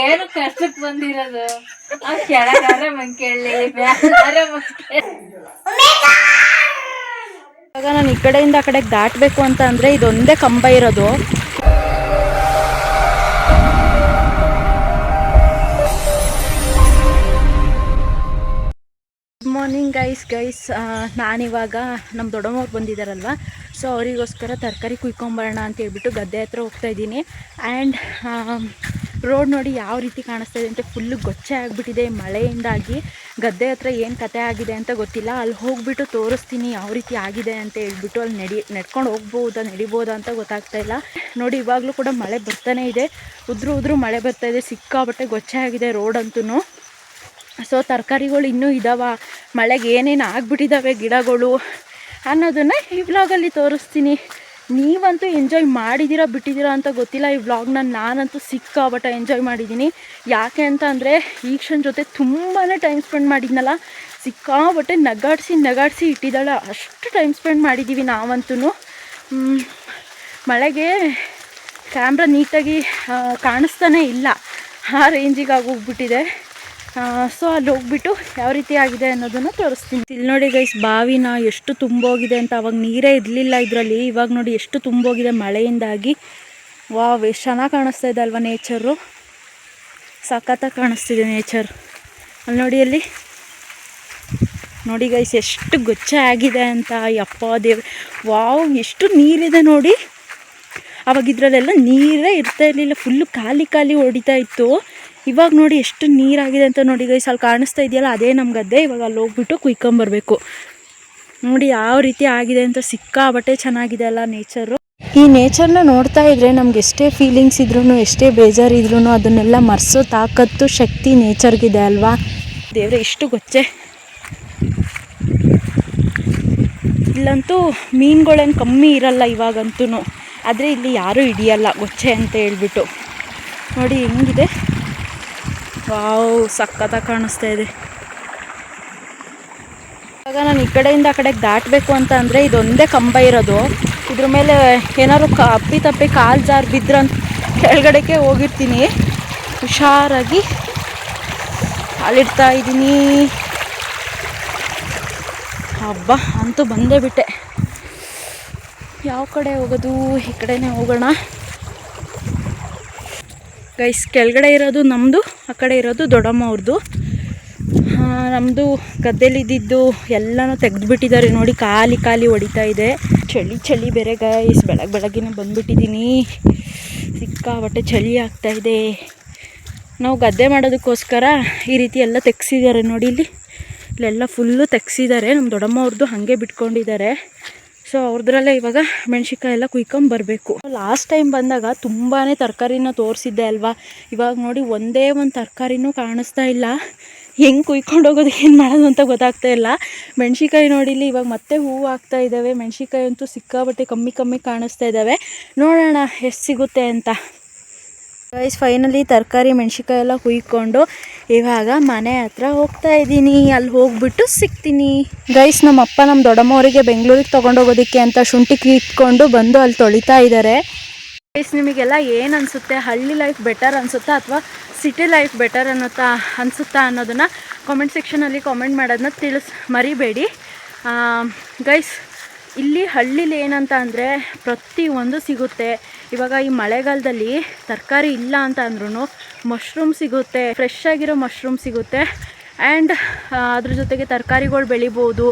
ಏನು ಕಷ್ಟಕ್ಕೆ ಬಂದಿರೋದು ಆ ಕೆಳಗಾರ ಮಂಕೇಳಿ ಬ್ಯಾಗಾರ ಮಂಕೇಳಿ. ಇವಾಗ ನಾನು ಈ ಕಡೆಯಿಂದ ಆ ಕಡೆಗೆ ದಾಟಬೇಕು ಅಂತ ಅಂದರೆ ಇದೊಂದೇ ಕಂಬ ಇರೋದು. ಗುಡ್ ಮಾರ್ನಿಂಗ್ ಗೈಸ್ ನಾನಿವಾಗ ನಮ್ಮ ದೊಡ್ಡಮ್ಮವ್ರು ಬಂದಿದ್ದಾರಲ್ವ, ಸೊ ಅವರಿಗೋಸ್ಕರ ತರಕಾರಿ ಕುಯ್ಕೊಂಬರೋಣ ಅಂತ ಹೇಳ್ಬಿಟ್ಟು ಗದ್ದೆ ಹತ್ರ ಹೋಗ್ತಾ ಇದ್ದೀನಿ. ಆ್ಯಂಡ್ ರೋಡ್ ನೋಡಿ ಯಾವ ರೀತಿ ಕಾಣಿಸ್ತಾ ಇದೆ ಅಂತ ಫುಲ್ಲು ಗೊಚ್ಚೆ ಆಗಿಬಿಟ್ಟಿದೆ ಮಳೆಯಿಂದಾಗಿ. ಗದ್ದೆ ಹತ್ರ ಏನು ಕತೆ ಆಗಿದೆ ಅಂತ ಗೊತ್ತಿಲ್ಲ. ಅಲ್ಲಿ ಹೋಗ್ಬಿಟ್ಟು ತೋರಿಸ್ತೀನಿ ಯಾವ ರೀತಿ ಆಗಿದೆ ಅಂತ ಹೇಳ್ಬಿಟ್ಟು. ಅಲ್ಲಿ ನಡ್ಕೊಂಡು ನಡಿಬೋದಾ ಅಂತ ಗೊತ್ತಾಗ್ತಾ ಇಲ್ಲ. ನೋಡಿ ಇವಾಗಲೂ ಕೂಡ ಮಳೆ ಬರ್ತಾನೆ ಇದೆ, ಉದ್ರು ಮಳೆ ಬರ್ತಾ ಇದೆ, ಸಿಕ್ಕಾಬಟ್ಟೆ ಗೊಚ್ಚೆ ಆಗಿದೆ ರೋಡ್ ಅಂತೂ. ಸೊ ತರಕಾರಿಗಳು ಇನ್ನೂ ಇದ್ದಾವೆ, ಮಳೆಗೆ ಏನೇನು ಆಗಿಬಿಟ್ಟಿದ್ದಾವೆ ಗಿಡಗಳು ಅನ್ನೋದನ್ನು ಈ ವ್ಲಾಗಲ್ಲಿ ತೋರಿಸ್ತೀನಿ. ನೀವಂತೂ ಎಂಜಾಯ್ ಮಾಡಿದ್ದೀರಾ ಬಿಟ್ಟಿದ್ದೀರಾ ಅಂತ ಗೊತ್ತಿಲ್ಲ. ಈ ವ್ಲಾಗ್ನ ನಾನಂತೂ ಸಿಕ್ಕಾಬಟ್ಟೆ ಎಂಜಾಯ್ ಮಾಡಿದ್ದೀನಿ. ಯಾಕೆ ಅಂತ ಅಂದರೆ ಈಕ್ಷನ್ ಜೊತೆ ತುಂಬಾ ಟೈಮ್ ಸ್ಪೆಂಡ್ ಮಾಡಿದ್ನಲ್ಲ, ಸಿಕ್ಕಾಬಟ್ಟೆ ನಗಾಡಿಸಿ ಇಟ್ಟಿದ್ದಾಳೆ. ಅಷ್ಟು ಟೈಮ್ ಸ್ಪೆಂಡ್ ಮಾಡಿದ್ದೀವಿ ನಾವಂತೂ. ಮಳೆಗೆ ಕ್ಯಾಮ್ರಾ ನೀಟಾಗಿ ಕಾಣಿಸ್ತಾನೇ ಇಲ್ಲ, ಆ ರೇಂಜಿಗೆ ಆಗೋಗ್ಬಿಟ್ಟಿದೆ. ಸೊ ಅಲ್ಲಿ ಹೋಗ್ಬಿಟ್ಟು ಯಾವ ರೀತಿ ಆಗಿದೆ ಅನ್ನೋದನ್ನು ತೋರಿಸ್ತೀನಿ. ಇಲ್ಲಿ ನೋಡಿ ಗೈಸ್, ಬಾವಿನ ಎಷ್ಟು ತುಂಬೋಗಿದೆ ಅಂತ. ಅವಾಗ ನೀರೇ ಇರಲಿಲ್ಲ ಇದರಲ್ಲಿ, ಇವಾಗ ನೋಡಿ ಎಷ್ಟು ತುಂಬೋಗಿದೆ ಮಳೆಯಿಂದಾಗಿ. ವಾವ್, ಎಷ್ಟು ಚೆನ್ನಾಗಿ ಕಾಣಿಸ್ತಾ ಇದೆ ಅಲ್ವಾ ನೇಚರು, ಸಖತ್ತಾಗಿ ಕಾಣಿಸ್ತಿದೆ ನೇಚರ್. ಅಲ್ಲಿ ನೋಡಿ ಗೈಸ್ ಎಷ್ಟು ಗೊಚ್ಚೆ ಆಗಿದೆ ಅಂತ. ಯಪ್ಪ ದೇವ್, ವಾವ್ ಎಷ್ಟು ನೀರಿದೆ ನೋಡಿ. ಅವಾಗ ಇದರಲ್ಲೆಲ್ಲ ನೀರೇ ಇರ್ತಾ ಇರಲಿಲ್ಲ, ಫುಲ್ಲು ಖಾಲಿ ಹೊಡಿತಾ ಇತ್ತು. ಇವಾಗ ನೋಡಿ ಎಷ್ಟು ನೀರಾಗಿದೆ ಅಂತ. ನೋಡಿ ಗೈಸ್, ಅಲ್ಲಿ ಕಾಣಿಸ್ತಾ ಇದೆಯಲ್ಲ ಅದೇ ನಮ್ಮ ಗದ್ದೆ. ಇವಾಗ ಅಲ್ಲಿ ಹೋಗ್ಬಿಟ್ಟು ಕುಯ್ಕೊಂಬರ್ಬೇಕು. ನೋಡಿ ಯಾವ ರೀತಿ ಆಗಿದೆ ಅಂತ, ಸಿಕ್ಕಾಬಟ್ಟೆ ಚೆನ್ನಾಗಿದೆ ಅಲ್ಲ ನೇಚರು. ಈ ನೇಚರ್ನ ನೋಡ್ತಾ ಇದ್ರೆ ನಮ್ಗೆ ಎಷ್ಟೇ ಫೀಲಿಂಗ್ಸ್ ಇದ್ರೂ, ಎಷ್ಟೇ ಬೇಜಾರಿದ್ರೂ ಅದನ್ನೆಲ್ಲ ಮರೆಸೋ ತಾಕತ್ತು ಶಕ್ತಿ ನೇಚರ್ಗಿದೆ ಅಲ್ವಾ. ದೇವ್ರೆ ಎಷ್ಟು ಗೊಚ್ಚೆ. ಇಲ್ಲಂತೂ ಮೀನುಗಳೇನು ಕಮ್ಮಿ ಇರಲ್ಲ ಇವಾಗಂತೂ, ಆದರೆ ಇಲ್ಲಿ ಯಾರೂ ಹಿಡಿಯಲ್ಲ ಗೊಚ್ಚೆ ಅಂತ ಹೇಳ್ಬಿಟ್ಟು. ನೋಡಿ ಹೆಂಗಿದೆ, ವಾವ್ ಸಖತ್ತಾಗಿ ಕಾಣಿಸ್ತಾ ಇದೆ. ಇವಾಗ ನಾನು ಈ ಕಡೆಯಿಂದ ಆ ಕಡೆಗೆ ದಾಟಬೇಕು ಅಂತ ಅಂದರೆ ಇದೊಂದೇ ಕಂಬ ಇರೋದು. ಇದ್ರ ಮೇಲೆ ಏನಾದ್ರು ಅಪ್ಪಿ ಕಾಲು ಜಾರು ಬಿದ್ರಂತ ಕೆಳಗಡೆಗೆ ಹೋಗಿರ್ತೀನಿ. ಹುಷಾರಾಗಿ ಅಲ್ಲಿಡ್ತಾ ಇದ್ದೀನಿ. ಹಬ್ಬ ಅಂತೂ ಬಂದೇ ಬಿಟ್ಟೆ. ಯಾವ ಕಡೆ ಹೋಗೋದು? ಈ ಕಡೆನೇ ಹೋಗೋಣ ಗೈಸ್. ಕೆಳಗಡೆ ಇರೋದು ನಮ್ಮದು, ಆ ಕಡೆ ಇರೋದು ದೊಡ್ಡಮ್ಮ ಅವ್ರದ್ದು. ನಮ್ಮದು ಗದ್ದೆಲಿದ್ದಿದ್ದು ಎಲ್ಲನೂ ತೆಗೆದುಬಿಟ್ಟಿದ್ದಾರೆ ನೋಡಿ, ಖಾಲಿ ಹೊಡಿತಾ ಇದೆ. ಚಳಿ ಬೇರೆ ಗೈಸ್, ಬೆಳಗ್ಗೆನೇ ಬಂದುಬಿಟ್ಟಿದ್ದೀನಿ. ಸಿಕ್ಕಾಬಟ್ಟೆ ಚಳಿ ಆಗ್ತಾಯಿದೆ. ನಾವು ಗದ್ದೆ ಮಾಡೋದಕ್ಕೋಸ್ಕರ ಈ ರೀತಿ ಎಲ್ಲ ತೆಗ್ಸಿದ್ದಾರೆ ನೋಡಿ. ಇಲ್ಲೆಲ್ಲ ಫುಲ್ಲು ತೆಗ್ಸಿದ್ದಾರೆ. ನಮ್ಮ ದೊಡ್ಡಮ್ಮ ಅವ್ರದ್ದು ಹಾಗೆ ಬಿಟ್ಕೊಂಡಿದ್ದಾರೆ. ಸೊ ಅವ್ರದ್ರಲ್ಲೇ ಇವಾಗ ಮೆಣಸಿನ್ಕಾಯಿ ಎಲ್ಲ ಕುಯ್ಕೊಂಬರಬೇಕು. ಲಾಸ್ಟ್ ಟೈಮ್ ಬಂದಾಗ ತುಂಬಾ ತರಕಾರಿನ ತೋರಿಸಿದ್ದೆ ಅಲ್ವಾ. ಇವಾಗ ನೋಡಿ ಒಂದೇ ಒಂದು ತರಕಾರಿನೂ ಕಾಣಿಸ್ತಾ ಇಲ್ಲ. ಹೆಂಗೆ ಕುಯ್ಕೊಂಡು ಹೋಗೋದು, ಏನು ಮಾಡೋದು ಅಂತ ಗೊತ್ತಾಗ್ತಾ ಇಲ್ಲ. ಮೆಣಸಿನ್ಕಾಯಿ ನೋಡಿಲಿ ಇವಾಗ ಮತ್ತೆ ಹೂವು ಆಗ್ತಾ ಇದ್ದಾವೆ. ಮೆಣಸಿನ್ಕಾಯಿ ಅಂತೂ ಸಿಕ್ಕಾಬಟ್ಟೆ ಕಮ್ಮಿ ಕಾಣಿಸ್ತಾ ಇದ್ದಾವೆ. ನೋಡೋಣ ಎಷ್ಟು ಸಿಗುತ್ತೆ ಅಂತ. ಗೈಸ್ ಫೈನಲಿ ತರಕಾರಿ ಮೆಣಸಿನ್ಕಾಯಿ ಎಲ್ಲ ಕುಯ್ಕೊಂಡು ಇವಾಗ ಮನೆ ಹತ್ರ ಹೋಗ್ತಾ ಇದ್ದೀನಿ. ಅಲ್ಲಿ ಹೋಗ್ಬಿಟ್ಟು ಸಿಗ್ತೀನಿ. ಗೈಸ್ ನಮ್ಮಪ್ಪ ನಮ್ಮ ದೊಡ್ಡಮ್ಮವರಿಗೆ ಬೆಂಗಳೂರಿಗೆ ತೊಗೊಂಡೋಗೋದಕ್ಕೆ ಅಂತ ಶುಂಠಿ ಕಿತ್ಕೊಂಡು ಬಂದು ಅಲ್ಲಿ ತೊಳಿತಾ ಇದ್ದಾರೆ. ಗೈಸ್ ನಿಮಗೆಲ್ಲ ಏನು ಅನಿಸುತ್ತೆ, ಹಳ್ಳಿ ಲೈಫ್ ಬೆಟರ್ ಅನಿಸುತ್ತಾ ಅಥವಾ ಸಿಟಿ ಲೈಫ್ ಬೆಟರ್ ಅನಿಸುತ್ತಾ ಅನ್ನೋದನ್ನು ಕಾಮೆಂಟ್ ಸೆಕ್ಷನಲ್ಲಿ ಕಾಮೆಂಟ್ ಮಾಡೋದನ್ನ ಮರಿಬೇಡಿ ಗೈಸ್. ಇಲ್ಲಿ ಹಳ್ಳಿಲಿ ಏನಂತ ಅಂದರೆ ಪ್ರತಿಯೊಂದು ಸಿಗುತ್ತೆ. ಇವಾಗ ಈ ಮಳೆಗಾಲದಲ್ಲಿ ತರಕಾರಿ ಇಲ್ಲ ಅಂತ ಅಂದ್ರೂ ಮಶ್ರೂಮ್ ಸಿಗುತ್ತೆ, ಫ್ರೆಶ್ ಆಗಿರೋ ಮಶ್ರೂಮ್ ಸಿಗುತ್ತೆ. ಆ್ಯಂಡ್ ಅದ್ರ ಜೊತೆಗೆ ತರಕಾರಿಗಳು ಬೆಳಿಬೋದು,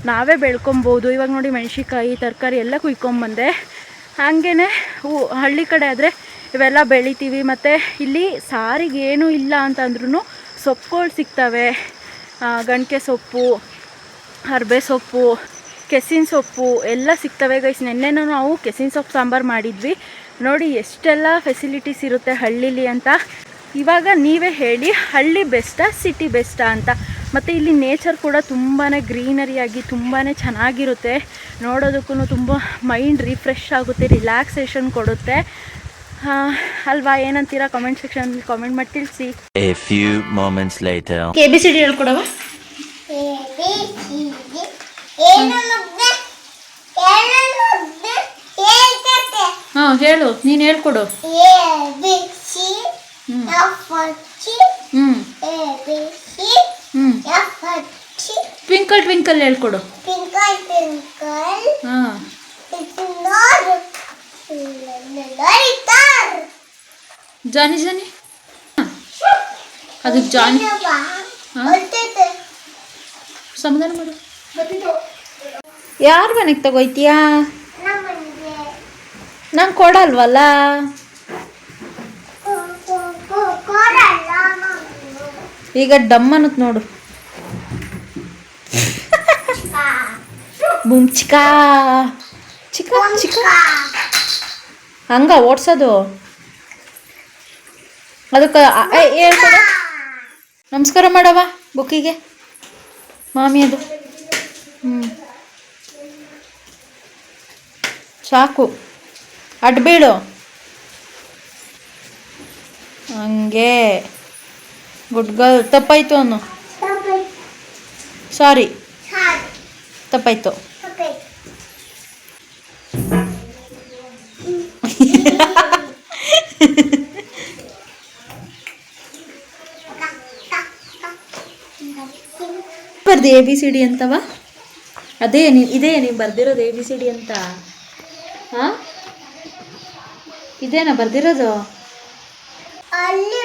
ನಾವೇ ಬೆಳ್ಕೊಬೋದು. ಇವಾಗ ನೋಡಿ ಮೆಣಸಿನ್ಕಾಯಿ ತರಕಾರಿ ಎಲ್ಲ ಕುಯ್ಕೊಂಬಂದೆ. ಹಾಗೇ ಹಳ್ಳಿ ಕಡೆ ಆದರೆ ಇವೆಲ್ಲ ಬೆಳಿತೀವಿ. ಮತ್ತು ಇಲ್ಲಿ ಸಾರಿಗೆ ಏನೂ ಇಲ್ಲ ಅಂತಂದ್ರೂ ಸೊಪ್ಪುಗಳು ಸಿಗ್ತವೆ. ಗಂಟೆ ಸೊಪ್ಪು, ಅರ್ಬೆ ಸೊಪ್ಪು, ಕೆಸಿನ ಸೊಪ್ಪು ಎಲ್ಲ ಸಿಗ್ತವೆ ಗೈಸ್. ನೆನ್ನೆನೂ ನಾವು ಕೆಸಿನ ಸೊಪ್ಪು ಸಾಂಬಾರು ಮಾಡಿದ್ವಿ. ನೋಡಿ ಎಷ್ಟೆಲ್ಲ ಫೆಸಿಲಿಟೀಸ್ ಇರುತ್ತೆ ಹಳ್ಳೀಲಿ ಅಂತ. ಇವಾಗ ನೀವೇ ಹೇಳಿ, ಹಳ್ಳಿ ಬೆಸ್ಟಾ ಸಿಟಿ ಬೆಸ್ಟಾ ಅಂತ. ಮತ್ತು ಇಲ್ಲಿ ನೇಚರ್ ಕೂಡ ತುಂಬಾ ಗ್ರೀನರಿಯಾಗಿ ತುಂಬಾ ಚೆನ್ನಾಗಿರುತ್ತೆ. ನೋಡೋದಕ್ಕೂ ತುಂಬ ಮೈಂಡ್ ರಿಫ್ರೆಶ್ ಆಗುತ್ತೆ, ರಿಲ್ಯಾಕ್ಸೇಷನ್ ಕೊಡುತ್ತೆ ಅಲ್ವಾ. ಏನಂತೀರಾ ಕಾಮೆಂಟ್ ಸೆಕ್ಷನಲ್ಲಿ ಕಾಮೆಂಟ್ ಮಾಡಿ ತಿಳಿಸಿ. ABCD ಹೇಳ್ಕೊಡವ. ಹೇಳು, ನೀನು ಹೇಳ್ಕೊಡು. Twinkle twinkle ಹೇಳ್ಕೊಡು. ಹಾಂ, ಜಾನಿ ಜಾನಿ, ಅದಕ್ಕೆ ಜಾನಿ. ಸಮಾಧಾನ ಮಾಡು. ಯಾರ ಮನೆಗೆ ತಗೋಯ್ತೀಯಾ? ನಂಗೆ ಕೊಡಲ್ವಲ್ಲ. ಈಗ ಡಮ್ ಅನ್ನತ್ ನೋಡು. ಬುಮ್ ಚಿಕಾ ಚಿಕ ಚಿಕ ಹಂಗ ಓಡ್ಸೋದು. ಅದಕ್ಕೆ ಹೇಳ್ಕೊಡು. ನಮಸ್ಕಾರ ಮಾಡವ ಬುಕ್ಕಿಗೆ ಮಾಮಿ. ಅದು ಸಾಕು, ಅಡ್ಬೀಳು ಹಂಗೆ. Good girl. ತಪ್ಪಾಯ್ತು ಅನ್ನು. ಸಾರಿ, ತಪ್ಪಾಯ್ತು. ಬರ್ದು ABCD ಅಂತವ? ಇದೇ ನೀವು ಬರ್ದಿರೋದು ABCD ಅಂತ? ಹಾಂ, ಇದೇನಾ ಬರ್ದಿರೋದು? ಅಲ್ಲಿ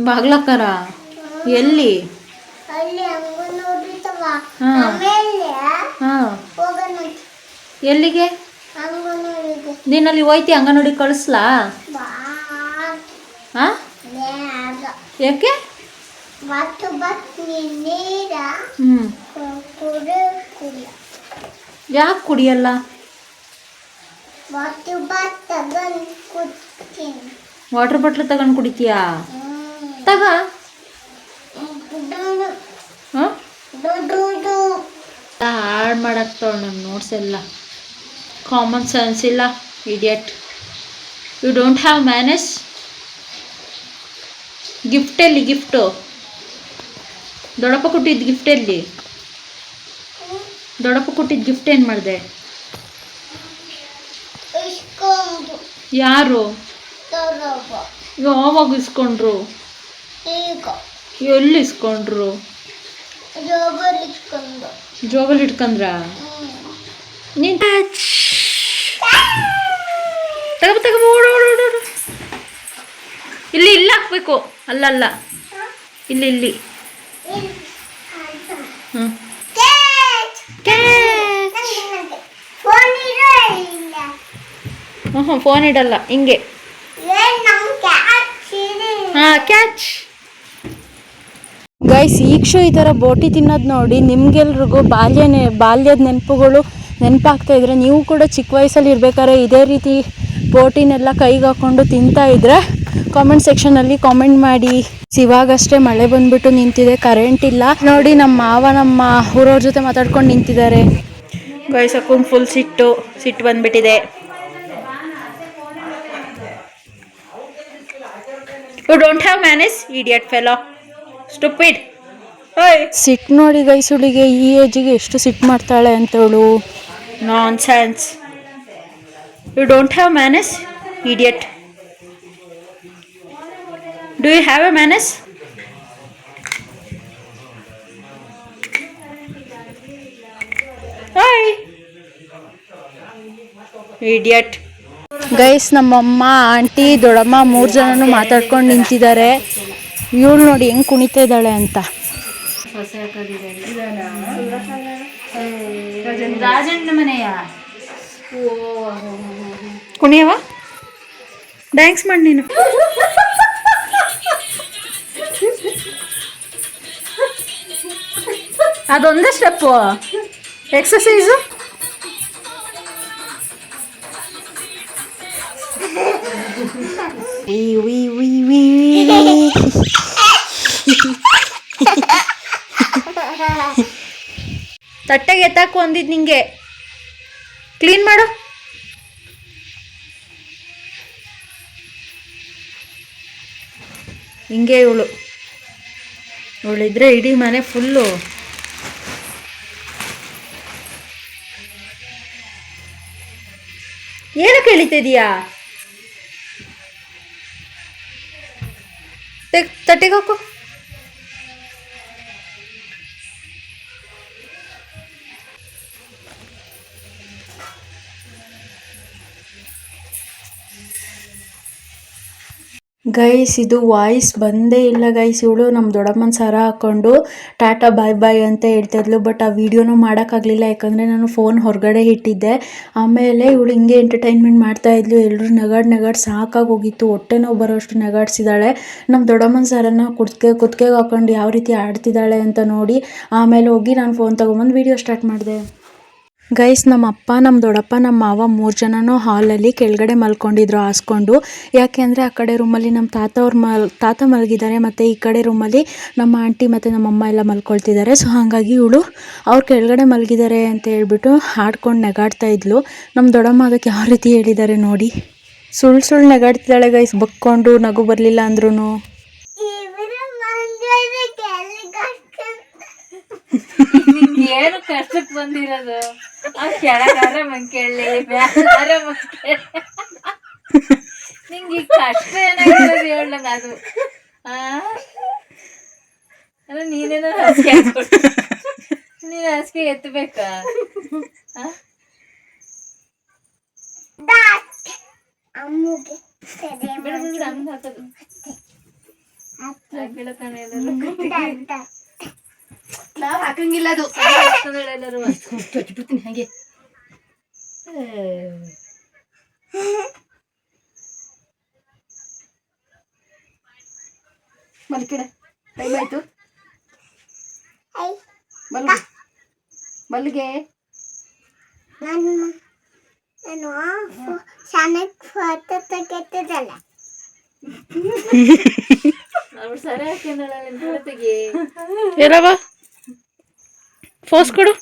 ಬಾಗ್ಲಕ್ಕರ ಎಲ್ಲಿ? ಹಾಂ, ಎಲ್ಲಿಗೆ? ನೀನಲ್ಲಿ ಹೋಯ್ತಿ ಅಂಗನವಾಡಿ ಕಳಿಸ್ಲಾ? ಹಾಂ, ಯಾಕೆ? ಯಾಕೆ ಕುಡಿಯಲ್ಲ? ವಾಟರ್ ಬಾಟ್ಲ್ ತಗೊಂಡು ಕುಡಿತೀಯಾ? ತಗ. ಹಾಳು ಮಾಡಾಕ್ತಾವ ನನ್ನ ನೋಟ್ಸ್ ಎಲ್ಲ. ಕಾಮನ್ ಸೆನ್ಸ್ ಇಲ್ಲ, idiot. You don't have manage. Gift ಎಲ್ಲಿ? ಗಿಫ್ಟು ದೊಡ್ಡಪ್ಪ ಕೊಟ್ಟಿದ್ದು ಗಿಫ್ಟ್ ಎಲ್ಲಿ? ದೊಡ್ಡಪ್ಪ ಕೊಟ್ಟಿದ್ದು ಗಿಫ್ಟ್ ಏನು ಮಾಡಿದೆ? ಯಾರು? ಯಾವಾಗ ಇಸ್ಕೊಂಡ್ರು? ಎಲ್ಲಿ ಇಸ್ಕೊಂಡ್ರು? ಜೋಬಲ್ಲಿ ಇಟ್ಕೊಂಡ್ರ? ನೀನು ತಗೋ ಓಡೋಡು. ಇಲ್ಲಿ ಇಲ್ಲಿ ಹಾಕ್ಬೇಕು. ಅಲ್ಲಲ್ಲ, ಇಲ್ಲಿ. ಹ್ಞೂ, ಫೋನ್ ಇಡಲ್ಲ, ಹಿಂಗೆ. ಹಾಂ, ಕ್ಯಾಚ್. ಗೈಸ್, ಈಕ್ಷು ಈ ಥರ ಬೋಟಿ ತಿನ್ನೋದು ನೋಡಿ ನಿಮ್ಗೆಲ್ರಿಗೂ ಬಾಲ್ಯದ ನೆನಪುಗಳು ನೆನಪಾಗ್ತಾ ಇದ್ರೆ, ನೀವು ಕೂಡ ಚಿಕ್ಕ ವಯಸ್ಸಲ್ಲಿ ಇರ್ಬೇಕಾದ್ರೆ ಇದೇ ರೀತಿ ಬೋಟಿನೆಲ್ಲ ಕೈಗೆ ಹಾಕ್ಕೊಂಡು ತಿಂತಾ ಇದ್ರೆ ಕಾಮೆಂಟ್ ಸೆಕ್ಷನಲ್ಲಿ ಕಾಮೆಂಟ್ ಮಾಡಿ. ಇವಾಗಷ್ಟೇ ಮಳೆ ಬಂದ್ಬಿಟ್ಟು ನಿಂತಿದೆ, ಕರೆಂಟ್ ಇಲ್ಲ ನೋಡಿ. ನಮ್ಮ ಮಾವ ನಮ್ಮ ಊರವ್ರ ಜೊತೆ ಮಾತಾಡ್ಕೊಂಡು ನಿಂತಿದ್ದಾರೆ. ಗೈಸ್, ಅಕ್ಕಂಗೆ ಫುಲ್ ಸಿಟ್ಟು ಬಂದ್ಬಿಟ್ಟಿದೆ. You don't have manage, idiot fellow, stupid. ಸಿಟ್ಟು ನೋಡಿ ಗೈಸ್, ಹುಡುಗಿಗೆ ಈ ಏಜಿಗೆ ಎಷ್ಟು ಸಿಟ್ಟು ಮಾಡ್ತಾಳೆ ಅಂತವಳು. Nonsense. You don't have manage, idiot. Do you have a manage? Hi idiot. Guys, ನಮ್ಮಮ್ಮ, ಆಂಟಿ, ದೊಡ್ಡಮ್ಮ 3 ಜನನು ಮಾತಾಡ್ಕೊಂಡು ನಿಂತಿದ್ದಾರೆ. ಇವಳು ನೋಡಿ ಹೆಂಗೆ ಕುಣಿತಾ ಇದ್ದಾಳೆ ಅಂತ. ರಾಜಣ್ಣ ಮನೆಯ ಕುಣಿಯವ ಡ್ಯಾನ್ಸ್ ಮಾಡಿ ನೀನು. ಅದೊಂದೇ ಸ್ಟೆಪ್ಪು ಎಕ್ಸಸೈಸು. ತಟ್ಟೆಗೆ ಎತ್ತಾಕು ಅಂದಿದ್ದು ನಿಂಗೆ. ಕ್ಲೀನ್ ಮಾಡು. ಹಿಂಗೆ ಇವಳಿದ್ರೆ ಇಡೀ ಮನೆ ಫುಲ್ಲು ಏನಕ್ಕೆ ಎಳಿತಿದೀಯಾ? ತಟ್ಟೆಗೆ ಹಾಕು. ಗೈಸ್ ಇದು ವಾಯ್ಸ್ ಬಂದೇ ಇಲ್ಲ ಗೈಸ್. ಇವಳು ನಮ್ಮ ದೊಡ್ಡಮ್ಮನ ಸರ ಹಾಕ್ಕೊಂಡು ಟಾಟಾ ಬಾಯ್ ಬಾಯ್ ಅಂತ ಹೇಳ್ತಾಯಿದ್ಲು. ಬಟ್ ಆ ವಿಡಿಯೋನೂ ಮಾಡೋಕ್ಕಾಗಲಿಲ್ಲ, ಯಾಕಂದರೆ ನಾನು ಫೋನ್ ಹೊರಗಡೆ ಇಟ್ಟಿದ್ದೆ. ಆಮೇಲೆ ಇವಳು ಹಿಂಗೆ ಎಂಟರ್ಟೈನ್ಮೆಂಟ್ ಮಾಡ್ತಾಯಿದ್ಲು. ಎಲ್ಲರೂ ನಗಾಡ್ ಸಾಕಾಗಿ ಹೋಗಿತ್ತು, ಹೊಟ್ಟೆ ನೋವು ಬರೋಷ್ಟು ನಗಾಡ್ಸಿದ್ದಾಳೆ. ನಮ್ಮ ದೊಡ್ಡಮ್ಮನ ಸರನ್ನ ಕುತ್ತಿಗೆಗೆ ಹಾಕೊಂಡು ಯಾವ ರೀತಿ ಆಡ್ತಿದ್ದಾಳೆ ಅಂತ ನೋಡಿ ಆಮೇಲೆ ಹೋಗಿ ನಾನು ಫೋನ್ ತೊಗೊಂಬಂದು ವಿಡಿಯೋ ಸ್ಟಾರ್ಟ್ ಮಾಡಿದೆ. ಗೈಸ್ ನಮ್ಮ ಅಪ್ಪ, ನಮ್ಮ ದೊಡ್ಡಪ್ಪ, ನಮ್ಮ ಮಾವ 3 ಜನನೂ ಹಾಲಲ್ಲಿ ಕೆಳಗಡೆ ಮಲ್ಕೊಂಡಿದ್ರು ಹಾಸ್ಕೊಂಡು. ಯಾಕೆ ಅಂದರೆ ಆ ಕಡೆ ರೂಮಲ್ಲಿ ನಮ್ಮ ತಾತ ಮಲಗಿದ್ದಾರೆ, ಮತ್ತು ಈ ಕಡೆ ರೂಮಲ್ಲಿ ನಮ್ಮ ಆಂಟಿ ಮತ್ತು ನಮ್ಮಮ್ಮ ಎಲ್ಲ ಮಲ್ಕೊಳ್ತಿದ್ದಾರೆ. ಸೊ ಹಾಗಾಗಿ ಇವಳು ಅವ್ರು ಕೆಳಗಡೆ ಮಲಗಿದ್ದಾರೆ ಅಂತ ಹೇಳ್ಬಿಟ್ಟು ಆಡ್ಕೊಂಡು ನೆಗಾಡ್ತಾ ಇದ್ಲು. ನಮ್ಮ ದೊಡ್ಡಮ್ಮ ಅದಕ್ಕೆ ಯಾವ ರೀತಿ ಹೇಳಿದ್ದಾರೆ ನೋಡಿ. ಸುಳ್ಳು ನೆಗಾಡ್ತಿದ್ದಾಳೆ ಗೈಸ್, ಬಕ್ಕೊಂಡು ನಗು ಬರಲಿಲ್ಲ ಅಂದ್ರೂ. ಏನು ಕಷ್ಟಕ್ಕೆ ಬಂದಿರೋದು? ಆ ಕೆಳಗಾರ ಕೇಳಲಿ, ಮ್ಯಾಲಾರ ಕೇಳಿ. ನಿಂಗೆ ಈ ಕಷ್ಟ ಏನಾಗಿರೋದು ಹೇಳಂಗ ಅದು. ಅಲ್ಲ ನೀನೇನೋ ನೀನು ಹಾಸಿಗೆ ಎತ್ತಬೇಕಾ? ನಾವು ಹಾಕಂಗಿಲ್ಲ ಅದು ಎಲ್ಲರೂ ಬಿಡ್ತೀನಿ ಹಾಗೆ. ಮಲ್ಕಿಡ ಟೈಮ್ ಆಯ್ತು. ಮಲ್ಲಿಗೆ ನಾನು ಚೆನ್ನಾಗಿ ಫೋಟೋ ತೆಗೆತಿದ್ದಲ್ಲ. ಅವ್ರು ಸರಿ ಹಾಕಿಂದಳ ತೆಗಿ. ಏನವ ಫೋಸ್ ಕೊಡು,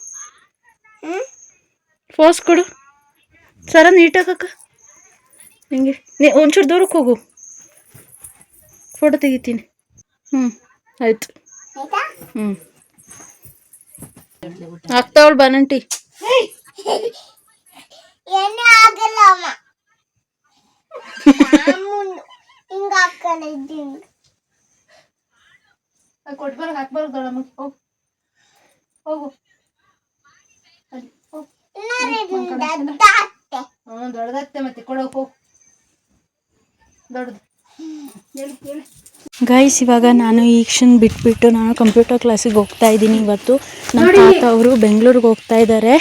ಫೋಸ್ ಕೊಡು. ಸರ ನೀಟಾಗಕ್ಕ ಹಿಂಗೆ ನೀ ಒಂಚೂರು ದೂರಕ್ಕೆ ಹೋಗು, ಫೋಟೋ ತೆಗಿತೀನಿ. ಆಯ್ತು. ಆಗ್ತಾವಳು ಬಾನಂಟಿ. ಏನು ಆಗಲ್ಲ ಅಮ್ಮ, ಹಿಂಗ ಹಾಕೊಂಡಿದ್ದೀನಿ. ಕೊಟ್ಬಾರ ಹಾಕ್ಬಾರ್ದು ದೊಡ್ಡಮ್ಮ. ಹೋಗು ಹೋಗು. ದೊಡ್ಡದತ್ತೆ ಮತ್ತೆ ಕೊಡೋಕೆ ಹೋಗು. ದೊಡ್ಡದು ಗೈಸ್. ಇವಾಗ ನಾನು ಈ ಕ್ಷಣ ಬಿಟ್ಬಿಟ್ಟು ನಾನು ಕಂಪ್ಯೂಟರ್ ಕ್ಲಾಸಿಗೆ ಹೋಗ್ತಾ ಇದ್ದೀನಿ. ಇವತ್ತು ನಮ್ಮ ತಾತ ಅವರು ಬೆಂಗಳೂರಿಗೆ ಹೋಗ್ತಾ ಇದ್ದಾರೆ,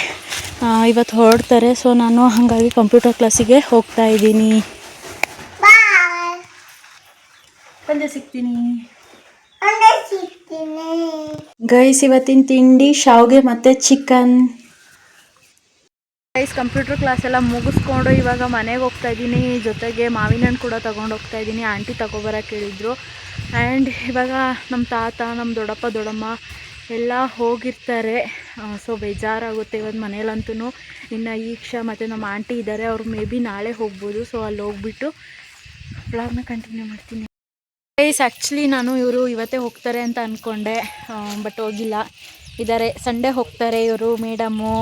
ಇವತ್ತು ಹೊರಡ್ತಾರೆ. ಸೊ ನಾನು ಹಾಗಾಗಿ ಕಂಪ್ಯೂಟರ್ ಕ್ಲಾಸಿಗೆ ಹೋಗ್ತಾ ಇದ್ದೀನಿ. ಬಂದೆ ಸಿಗ್ತೀನಿ ಗೈಸ್. ಇವತ್ತಿನ ತಿಂಡಿ ಶಾವ್ಗೆ ಮತ್ತು ಚಿಕನ್. ಗೈಸ್ ಕಂಪ್ಯೂಟರ್ ಕ್ಲಾಸ್ ಎಲ್ಲ ಮುಗಿಸ್ಕೊಂಡು ಇವಾಗ ಮನೆಗೆ ಹೋಗ್ತಾ ಇದ್ದೀನಿ. ಜೊತೆಗೆ ಮಾವಿನ ಹಣ್ಣು ಕೂಡ ತೊಗೊಂಡು ಹೋಗ್ತಾ ಇದ್ದೀನಿ. ಆಂಟಿ ತಗೊಬರೋಕೆ ಹೇಳಿದ್ರು. ಆ್ಯಂಡ್ ಇವಾಗ ನಮ್ಮ ತಾತ, ನಮ್ಮ ದೊಡ್ಡಪ್ಪ, ದೊಡ್ಡಮ್ಮ ಎಲ್ಲ ಹೋಗಿರ್ತಾರೆ. ಸೊ ಬೇಜಾರಾಗುತ್ತೆ ಇವತ್ತು ಮನೇಲಂತೂ. ಇನ್ನು ಈಕ್ಷಾ ಮತ್ತು ನಮ್ಮ ಆಂಟಿ ಇದ್ದಾರೆ, ಅವ್ರು ಮೇ ಬಿ ನಾಳೆ ಹೋಗ್ಬೋದು. ಸೊ ಅಲ್ಲಿ ಹೋಗ್ಬಿಟ್ಟು ವ್ಲಾಗ್ನ ಕಂಟಿನ್ಯೂ ಮಾಡ್ತೀನಿ. ಗೈಸ್ ಆ್ಯಕ್ಚುಲಿ ನಾನು ಇವರು ಇವತ್ತೇ ಹೋಗ್ತಾರೆ ಅಂತ ಅಂದ್ಕೊಂಡೆ, ಬಟ್ ಹೋಗಿಲ್ಲ. ಇದ್ದಾರೆ, ಸಂಡೇ ಹೋಗ್ತಾರೆ ಇವರು ಮೇಡಮ್ಮು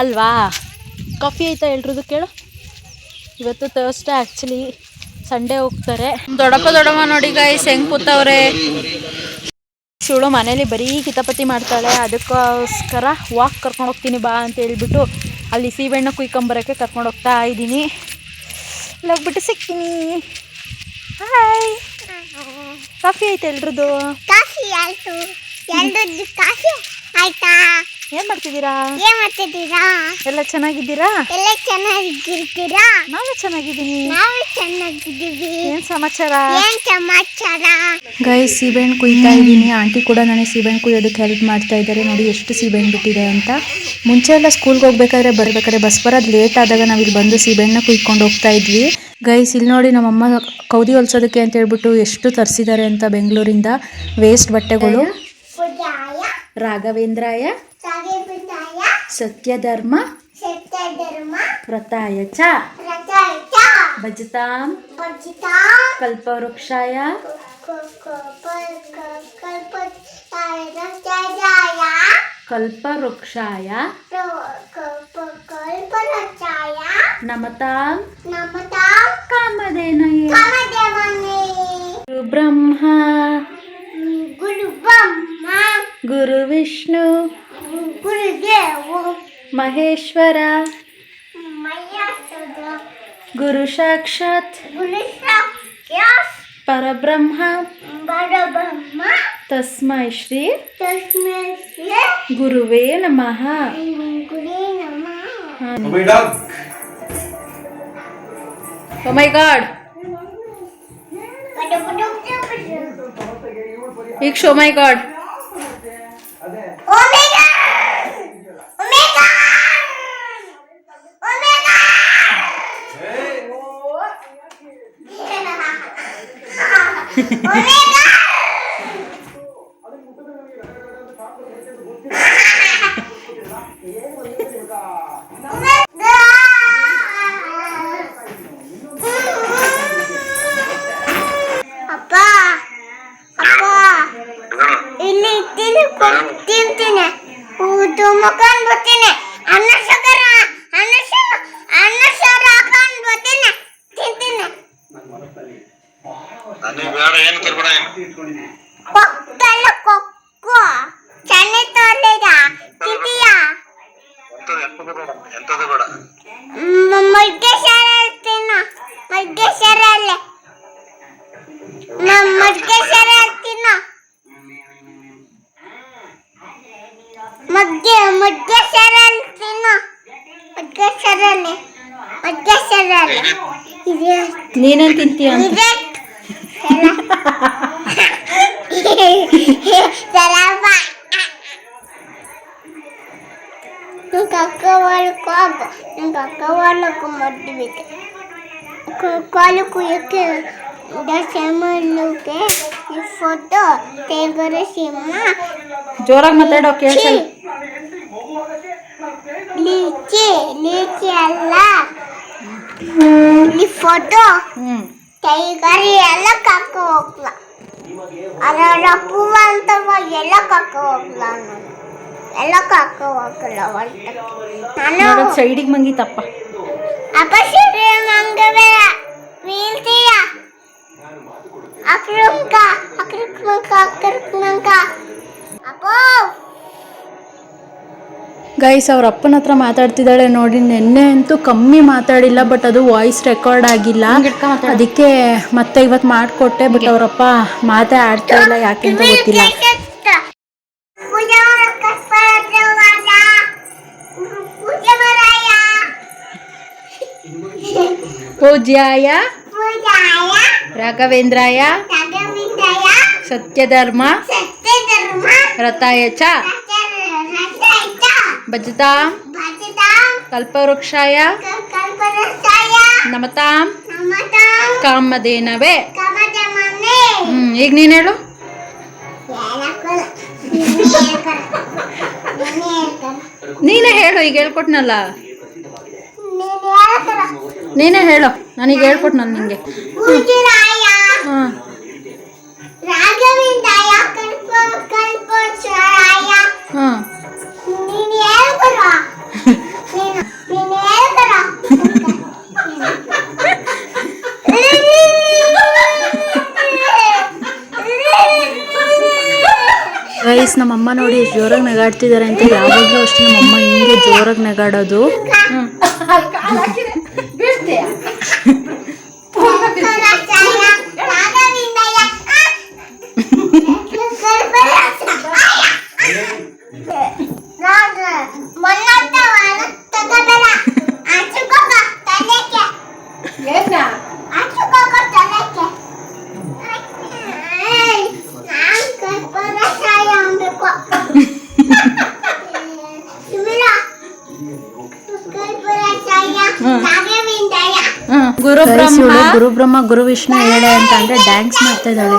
ಅಲ್ವಾ. ಕಾಫಿ ಆಯ್ತಾ ಎಲ್ರದ್ದು ಕೇಳು. ಇವತ್ತು ಥರ್ಸ್ಡೇ ಆ್ಯಕ್ಚುಲಿ, ಸಂಡೇ ಹೋಗ್ತಾರೆ. ದೊಡ್ಡಪ್ಪ ದೊಡ್ಡಮ್ಮ ನೋಡಿ ಗೈಸ್ ಹೆಂಗೆ ಕೂತವ್ರೆ. ಶಿವಳು ಮನೇಲಿ ಬರೀ ಕಿತಾಪತಿ ಮಾಡ್ತಾಳೆ, ಅದಕ್ಕೋಸ್ಕರ ವಾಕ್ ಕರ್ಕೊಂಡು ಹೋಗ್ತೀನಿ ಬಾ ಅಂತ ಹೇಳ್ಬಿಟ್ಟು ಅಲ್ಲಿ ಸೀಬೆಣ್ಣೆ ಕುಯ್ಕೊಂಬರೋಕ್ಕೆ ಕರ್ಕೊಂಡು ಹೋಗ್ತಾ ಇದ್ದೀನಿ. ಇಲ್ಲಿ ಹೋಗ್ಬಿಟ್ಟು ಸಿಗ್ತೀನಿ. ಹಾಯ್. ಕಾಫಿ ಆಯ್ತಾ ಎಲ್ರದ್ದು? ಕಾಫಿ ಆಯ್ತು, ಎಲ್ರದ್ದು ಕಾಫಿ ಆಯ್ತಾ? ಏನ್ ಮಾಡ್ತಿದ್ದೀರಾ? ಏನ್ ಮಾಡ್ತಿದ್ದೀರಾ? ಎಲ್ಲ ಚೆನ್ನಾಗಿದ್ದೀರಾ? ಎಲ್ಲ ಚೆನ್ನಾಗಿರ್ತೀರಾ? ನಾನು ಚೆನ್ನಾಗಿದ್ದೀನಿ. ನಾವು ಚೆನ್ನಾಗಿದ್ದೀವಿ. ಏನ್ ಸಮಾಚಾರ? ಏನ್ ಸಮಾಚಾರ? ಗೈಸ್ ಸೀಬೆಹಣ್ಣು ಕುಯ್ತಾ ಇದ್ದೀನಿ. ಆಂಟಿ ಕೂಡ ನನಗೆ ಸೀಬೆಹಣ್ಣು ಕುಯ್ಯೋದಕ್ಕೆ ಹೆಲ್ಪ್ ಮಾಡ್ತಾ ಇದ್ದಾರೆ. ನೋಡಿ ಎಷ್ಟು ಸೀಬೆಹಣ್ಣು ಬಿಟ್ಟಿದೆ ಅಂತ. ಮುಂಚೆ ಎಲ್ಲ ಸ್ಕೂಲ್ಗೆ ಹೋಗ್ಬೇಕಾದ್ರೆ ಬರ್ಬೇಕಾದ್ರೆ ಬಸ್ ಬರೋದು ಲೇಟ್ ಆದಾಗ ನಾವು ಇಲ್ಲಿ ಬಂದು ಸೀಬೆಹಣ್ಣು ಕುಯ್ಕೊಂಡು ಹೋಗ್ತಾ ಇದ್ವಿ. ಗೈಸ್ ಇಲ್ಲಿ ನೋಡಿ ನಮ್ಮಮ್ಮ ಕೌದಿ ಹೊಲ್ಸೋದಕ್ಕೆ ಅಂತ ಹೇಳ್ಬಿಟ್ಟು ಎಷ್ಟು ತರಿಸಿದ್ದಾರೆ ಅಂತ ಬೆಂಗಳೂರಿಂದ ವೇಸ್ಟ್ ಬಟ್ಟೆಗಳು. ರಾಘವೇಂದ್ರಾಯ ಸತ್ಯಧರ್ಮ ವ್ರತಾಯ ಚ ಭಜತಾಂ ಕಲ್ಪವೃಕ್ಷಾಯ ನಮತಾಂ ನಮತ ಕಾಮಧೇನಯೇ ಕಾಮದೇವನೇ ಗುರು ಬ್ರಹ್ಮ ಗುರು ಬ್ರಹ್ಮ ಗುರು ವಿಷ್ಣು ಗುರುದೇವ ಮಹೇಶ್ವರ ಮಯ್ಯಾಸದ ಗುರು ಸಾಕ್ಷಾತ್ ಗುರು ಸಾಕ್ಷಾತ್ ಪರಬ್ರಹ್ಮ ಪರಬ್ರಹ್ಮ ತಸ್ಮೈ ಶ್ರೀ ತಸ್ಮೈ ಶ್ರೀ ಗುರುವೇ ನಮಃ. ಗುರೇ ನಮಃ. ಓ ಮೈ ಗಾಡ್, ಈಗ ಶೋ ಮೈ god. Omega! Omega! Omega! Omega! ಅಪ್ಪ ಅಪ್ಪ ಇಲ್ಲಿ ತಿಂತೀನಿ ತುಮಕೊಂಡು ಬರ್ತೀನಿ ಅನ್ನ ಸಾರು ಹಾಕೊಂಡು ಬರ್ತೀನಿ ತಿಂತೀನಿ ಕೊಕ್ಕಲ್ಲ ಕೊಕ್ಕು ಚೆನ್ನೆ ತೋರ್ಲಿದ ತಿಂತೀಯ ಮಗ್ಗೆ ಸಾರ ತಿನ್ನು ಮಗ್ಗೆ ಸಾರಲ್ಲಿ ನಮ್ಮ ಮಗ್ಗೆ ಸಾರ ತಿನ್ನು ಮಗ್ಗೆ ಸಾರಲ್ಲಿ ತಿನ್ನು ಮಗ್ಗೆ ಸಾರಲ್ಲಿ ಇದೆ ನೀನೇನು ತಿಂತೀಯ ಅಂತ ಇದೆ ಸರಪ್ಪ ನಂಗೆ ಅಕ್ಕ వాళ్ళకు ಮಡ್ಡಿಬಿಟ್ಟೆ ಕಾಲು ಕುಯ್ಯಕ್ಕೆ ದಶಮಲ್ಲುಗೆ ಈ ಫೋಟೋ ತೆಗರ ಸಿಂಹ ಜೋರಾಗಿ ಮಾತಾಡೋ ಕೇಳಿಸಲ್ಲ. ಲೀಚಿ ಅಲ್ಲ ಈ ಫೋಟೋ ಟೈಗರ್ ಎಲ್ಲ ಕಕ್ಕ ಹೋಗ್ಲ ಅದರ ಪೂವ ಅಂತವ ಎಲ್ಲ ಕಕ್ಕ ಹೋಗ್ಲ ಎಲ್ಲ ಕಕ್ಕ ಹೋಗಲ್ಲ ನಾನು ಸೈಡಿಗೆ ಮಂಗಿತಪ್ಪ. ಅಪ್ಪ ಸರಿ ಮಂಗಬೇಡ ಬೀಳ್ತೀಯ ಅಕ್ರಮಕ ಅಪ್ಪ ಗೈಸ್ ಅವ್ರ ಅಪ್ಪನ ಹತ್ರ ಮಾತಾಡ್ತಿದ್ದಾಳೆ ನೋಡಿ. ನೆನ್ನೆ ಅಂತೂ ಕಮ್ಮಿ ಮಾತಾಡಿಲ್ಲ, ಬಟ್ ಅದು ವಾಯ್ಸ್ ರೆಕಾರ್ಡ್ ಆಗಿಲ್ಲ, ಅದಕ್ಕೆ ಮತ್ತೆ ಇವತ್ತು ಮಾಡಿಕೊಟ್ಟೆ. ಬಟ್ ಅವರಪ್ಪ ಮಾತೇ ಆಡ್ತಾ ಇಲ್ಲ, ಯಾಕೆಂತ ಗೊತ್ತಿಲ್ಲ. ಪೂಜ್ಯಾಯ ರಾಘವೇಂದ್ರಾಯ ಸತ್ಯಧರ್ಮ ರಥಾಯ ಚ ಭಜತಾಂ ಕಲ್ಪವೃಕ್ಷಾಯ ನಮತಾಂ ಕಾಮಧೇನವೇ. ಈಗ ನೀನು ಹೇಳು. ನೀನೇ ಹೇಳು, ಈಗ ಹೇಳ್ಕೊಟ್ನಲ್ಲ, ನೀನೇ ಹೇಳು. ನನಗೆ ಹೇಳ್ಕೊಟ್ನಲ್ಲ ನಿಂಗೆ. ಹಾಂ ಹಾಂ ಗೈಸ್ ನಮ್ಮಮ್ಮ ನೋಡಿ ಎಷ್ಟು ಜೋರಾಗಿ ನಗಾಡ್ತಿದ್ದಾರೆ ಅಂತ. ಯಾವಾಗಲೂ ಅಷ್ಟೇ ನಮ್ಮಮ್ಮ ಹಿಂಗೆ ಜೋರಾಗಿ ನಗಾಡೋದು. ಗುರು ಬ್ರಹ್ಮ ಗುರು ವಿಷ್ಣು ಹೇಳೆ ಅಂತ ಅಂದ್ರೆ ಡ್ಯಾನ್ಸ್ ಮಾಡ್ತಾ ಇದ್ದಾಳೆ.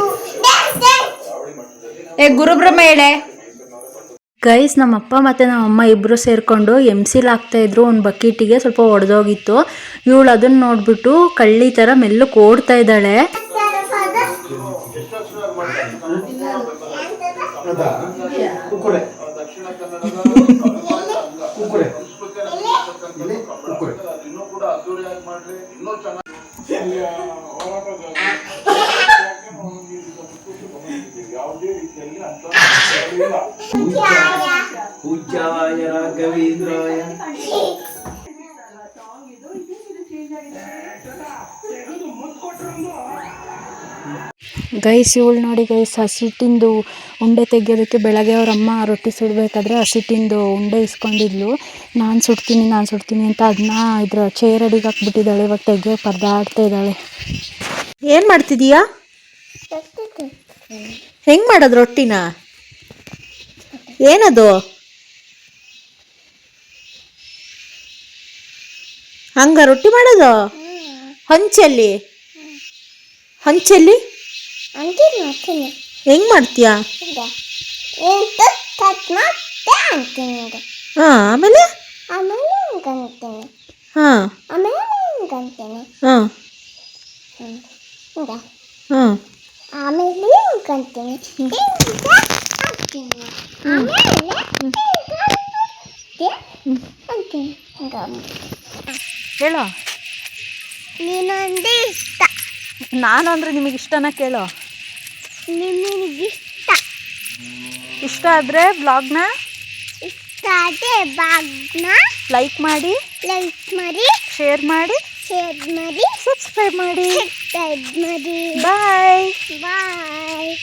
ಗುರು ಬ್ರಹ್ಮ ಹೇಳೆ. ಗೈಸ್ ನಮ್ಮಪ್ಪ ಮತ್ತು ನಮ್ಮಮ್ಮ ಇಬ್ಬರು ಸೇರಿಕೊಂಡು ಎಮ್ಸಿಲ್ ಹಾಕ್ತಾಯಿದ್ರು. ಒಂದು ಬಕೀಟಿಗೆ ಸ್ವಲ್ಪ ಒಡೆದೋಗಿತ್ತು. ಇವಳು ಅದನ್ನು ನೋಡಿಬಿಟ್ಟು ಕಳ್ಳಿ ಥರ ಮೆಲ್ಲಕ್ಕೆ ಓಡ್ತಾ ಇದ್ದಾಳೆ. पूज्याय राघवेन्द्राय ಗೈಸ್ ಇವಳು ನೋಡಿ ಗೈಸ್ ಹಸಿಟ್ಟಿಂದು ಉಂಡೆ ತೆಗಿಯೋದಕ್ಕೆ ಬೆಳಗ್ಗೆ ಅವ್ರ ಅಮ್ಮ ರೊಟ್ಟಿ ಸುಡಬೇಕಾದ್ರೆ ಹಸಿಟ್ಟಿಂದು ಉಂಡೆ ಇಸ್ಕೊಂಡಿದ್ಲು. ನಾನು ಸುಡ್ತೀನಿ ಅಂತ ಅದನ್ನ ಇದ್ರ ಚೇರ್ ಅಡಿಗೆ ಹಾಕ್ಬಿಟ್ಟಿದ್ದಾಳೆ. ಇವಾಗ ತೆಗಿಯೋಕೆ ಪರದಾಡ್ತಾ ಇದ್ದಾಳೆ. ಏನು ಮಾಡ್ತಿದೀಯಾ? ಹೆಂಗೆ ಮಾಡೋದು ರೊಟ್ಟಿನ? ಏನದು ಹಂಗ ರೊಟ್ಟಿ ಮಾಡೋದು? ಹಂಚಲ್ಲಿ ಹೆಂಗ್ ಮಾಡ್ತೀಯಾ? ಆಮೇಲೆ ಹೇಳೋ. ನೀನೊಂದು ಇಷ್ಟ, ನಾನು ಅಂದ್ರೆ ನಿಮಗೆ ಇಷ್ಟನ? ಕೇಳೋ. ನಿಮಗಿಷ್ಟ ಇಷ್ಟ ಆದರೆ ಬ್ಲಾಗ್ನ ಇಷ್ಟ ಆದರೆ ಬಾಗ್ನ ಲೈಕ್ ಮಾಡಿ, ಶೇರ್ ಮಾಡಿ, ಸಬ್ಸ್ಕ್ರೈಬ್ ಮಾಡಿ. ಬಾಯ್. ಬಾಯ್.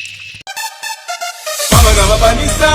Baba Baba Nisa